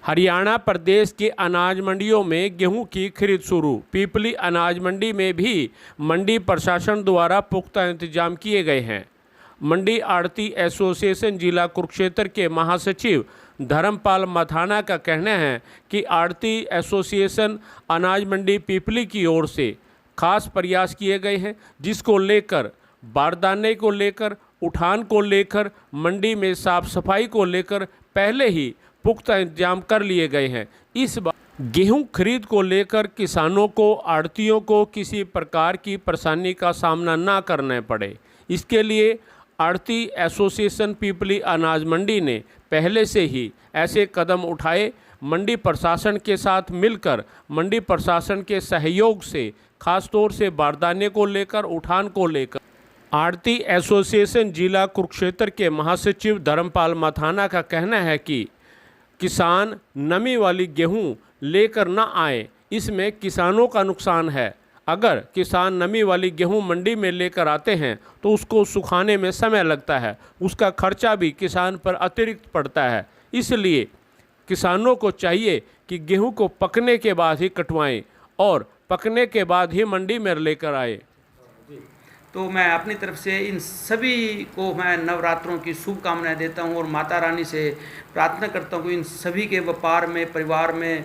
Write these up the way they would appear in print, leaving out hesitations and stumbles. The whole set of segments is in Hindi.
हरियाणा प्रदेश के अनाज मंडियों में गेहूं की खरीद शुरू। पीपली अनाज मंडी में भी मंडी प्रशासन द्वारा पुख्ता इंतजाम किए गए हैं। मंडी आड़ती एसोसिएशन जिला कुरुक्षेत्र के महासचिव धर्मपाल मथाना का कहना है कि आड़ती एसोसिएशन अनाज मंडी पीपली की ओर से खास प्रयास किए गए हैं, जिसको लेकर बारदाने को लेकर, उठान को लेकर, मंडी में साफ सफाई को लेकर पहले ही पुख्ता इंतजाम कर लिए गए हैं। इस बार गेहूं खरीद को लेकर किसानों को, आड़तियों को किसी प्रकार की परेशानी का सामना ना करना पड़े, इसके लिए आड़ती एसोसिएशन पीपली अनाज मंडी ने पहले से ही ऐसे कदम उठाए। मंडी प्रशासन के साथ मिलकर, मंडी प्रशासन के सहयोग से, खास तौर से बारदाने को लेकर, उठान को लेकर, आड़ती एसोसिएशन जिला कुरुक्षेत्र के महासचिव धर्मपाल मथाना का कहना है कि किसान नमी वाली गेहूं लेकर न आए, इसमें किसानों का नुकसान है। अगर किसान नमी वाली गेहूं मंडी में लेकर आते हैं तो उसको सुखाने में समय लगता है, उसका खर्चा भी किसान पर अतिरिक्त पड़ता है। इसलिए किसानों को चाहिए कि गेहूं को पकने के बाद ही कटवाएं और पकने के बाद ही मंडी में लेकर आए। तो मैं अपनी तरफ से इन सभी को मैं नवरात्रों की शुभकामनाएं देता हूं और माता रानी से प्रार्थना करता हूं कि इन सभी के व्यापार में, परिवार में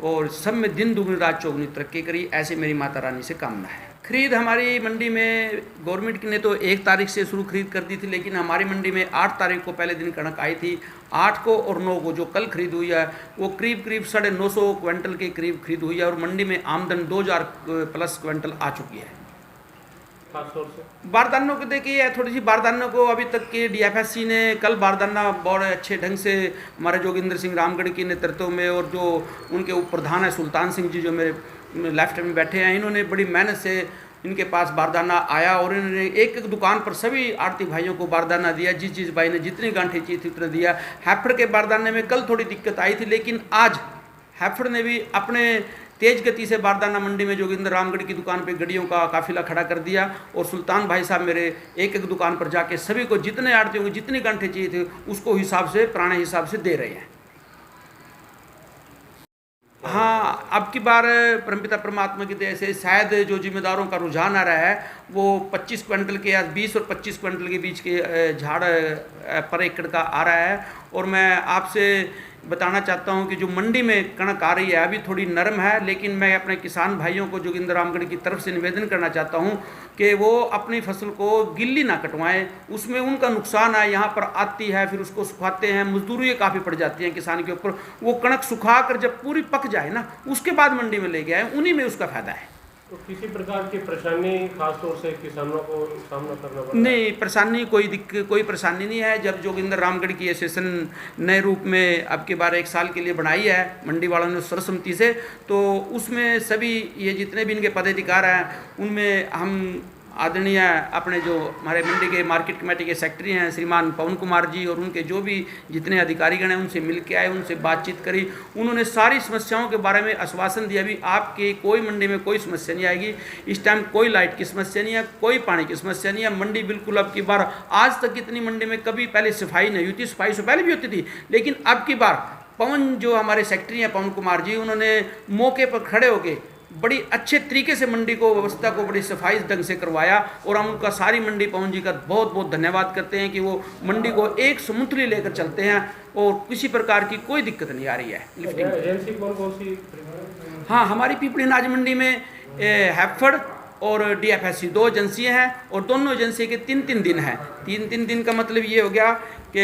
और सब में दिन दुगनी रात चौगुनी तरक्की करी, ऐसे मेरी माता रानी से कामना है। खरीद हमारी मंडी में गवर्नमेंट ने तो 1 तारीख से शुरू खरीद कर दी थी, लेकिन हमारी मंडी में 8 तारीख को पहले दिन कणक आई थी। 8 को और 9 को जो कल खरीद हुई है वो करीब 950 क्विंटल के करीब खरीद हुई है और मंडी में आमदन 2000 प्लस क्विंटल आ चुकी है। बारदानों को देखिए, थोड़ी सी बारदानों को अभी तक के डीएफएससी ने कल बारदाना बहुत अच्छे ढंग से हमारे जोगिंदर सिंह रामगढ़ के नेतृत्व में और जो उनके उप प्रधान है सुल्तान सिंह जी जो मेरे लेफ्ट में बैठे हैं, इन्होंने बड़ी मेहनत से इनके पास बारदाना आया और इन्होंने एक एक दुकान पर सभी आड़ती भाइयों को बारदाना दिया। जिस भाई ने जितनी गांठें चाहिए थी उतना दिया। हैफड़ के बारदाने में कल थोड़ी दिक्कत आई थी, लेकिन आज हैफड़ ने भी अपने तेज गति से बारदाना मंडी में जोगिंदर रामगढ़ की दुकान पे गाड़ियों का काफिला खड़ा कर दिया और सुल्तान भाई साहब मेरे एक एक दुकान पर जाके सभी को जितने आड़तियों को जितनी गांठें चाहिए थे उसको हिसाब से, पुराने हिसाब से दे रहे हैं। हाँ, अब की बार परमपिता परमात्मा की दया से शायद जो जिम्मेदारों का रुझान आ रहा है वो 25 क्विंटल के या 20 और 25 क्विंटल के बीच के झाड़ पर एकड़ का आ रहा है। और मैं आपसे बताना चाहता हूं कि जो मंडी में कणक आ रही है अभी थोड़ी नरम है, लेकिन मैं अपने किसान भाइयों को जोगिंदर रामगढ़ की तरफ से निवेदन करना चाहता हूं कि वो अपनी फसल को गिल्ली ना कटवाएं, उसमें उनका नुकसान है। यहाँ पर आती है, फिर उसको सुखाते हैं, मजदूरी काफ़ी पड़ जाती है किसान के ऊपर। वो कणक सुखा कर जब पूरी पक जाए ना, उसके बाद मंडी में ले गए, उन्हीं में उसका फायदा है। तो किसी प्रकार की परेशानी खासतौर से किसानों को सामना करना पड़ता है? नहीं, परेशानी कोई परेशानी नहीं है। जब जोगिंदर रामगढ़ की एसोसिएशन नए रूप में अब के बार 1 साल के लिए बनाई है मंडी वालों ने सर्वसम्मति से, तो उसमें सभी ये जितने भी इनके पदाधिकार हैं उनमें हम आदरणीय अपने जो हमारे मंडी के मार्केट कमेटी के सेक्रेटरी हैं श्रीमान पवन कुमार जी और उनके जो भी जितने अधिकारीगण हैं उनसे मिल के आए, उनसे बातचीत करी। उन्होंने सारी समस्याओं के बारे में आश्वासन दिया भी आपके कोई मंडी में कोई समस्या नहीं आएगी। इस टाइम कोई लाइट की समस्या नहीं है, कोई पानी की समस्या नहीं है। मंडी बिल्कुल अब की बार, आज तक इतनी मंडी में कभी पहले सफाई नहीं हुई थी, सफाई से पहले भी होती थी, लेकिन अब की बार पवन जो हमारे सेक्रेटरी हैं पवन कुमार जी, उन्होंने मौके पर खड़े होकर बड़ी अच्छे तरीके से मंडी को, व्यवस्था को बड़ी सफाई ढंग से करवाया और हम उनका सारी मंडी पवन जी का बहुत बहुत धन्यवाद करते हैं कि वो मंडी को एक समुद्री लेकर चलते हैं और किसी प्रकार की कोई दिक्कत नहीं आ रही है। लिफ्टिंग एजेंसी कौन सी? हाँ, हमारी पीपली अनाज मंडी में हैफड़ और डीएफएससी 2 एजेंसियाँ हैं और दोनों एजेंसी के 3-3 दिन हैं। 3-3 दिन का मतलब ये हो गया कि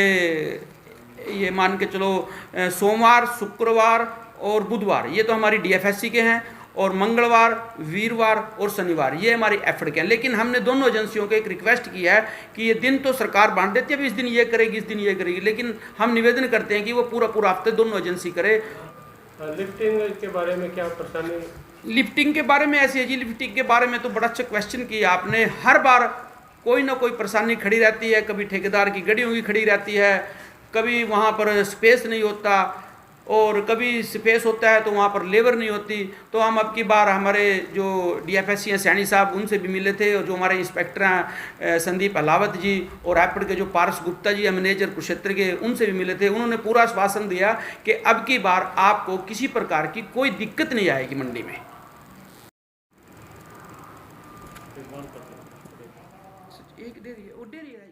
ये मान के चलो सोमवार, शुक्रवार और बुधवार ये तो हमारी डीएफएससी के हैं और मंगलवार, वीरवार और शनिवार ये हमारी एफर्ट के हैं। लेकिन हमने दोनों एजेंसियों को एक रिक्वेस्ट किया है कि ये दिन तो सरकार बांट देती है, अब इस दिन ये करेगी, इस दिन ये करेगी, लेकिन हम निवेदन करते हैं कि वो पूरा हफ्ते दोनों एजेंसी करे। लिफ्टिंग के बारे में क्या परेशानी? लिफ्टिंग के बारे में ऐसी है जी, लिफ्टिंग के बारे में तो बड़ा अच्छा क्वेश्चन किया आपने। हर बार कोई ना कोई परेशानी खड़ी रहती है, कभी ठेकेदार की गाड़ियों की खड़ी रहती है, कभी वहाँ पर स्पेस नहीं होता और कभी स्पेस होता है तो वहाँ पर लेबर नहीं होती। तो हम अब की बार हमारे जो DFSC हैं सैनी साहब, उनसे भी मिले थे, और जो हमारे इंस्पेक्टर हैं संदीप अलावत जी, और हैपड के जो पारस गुप्ता जी हैं मैनेजर कुरुक्षेत्र के, उनसे भी मिले थे। उन्होंने पूरा आश्वासन दिया कि अब की बार आपको किसी प्रकार की कोई दिक्कत नहीं आएगी मंडी में। एक डेरी है, वो डेरी आएगी।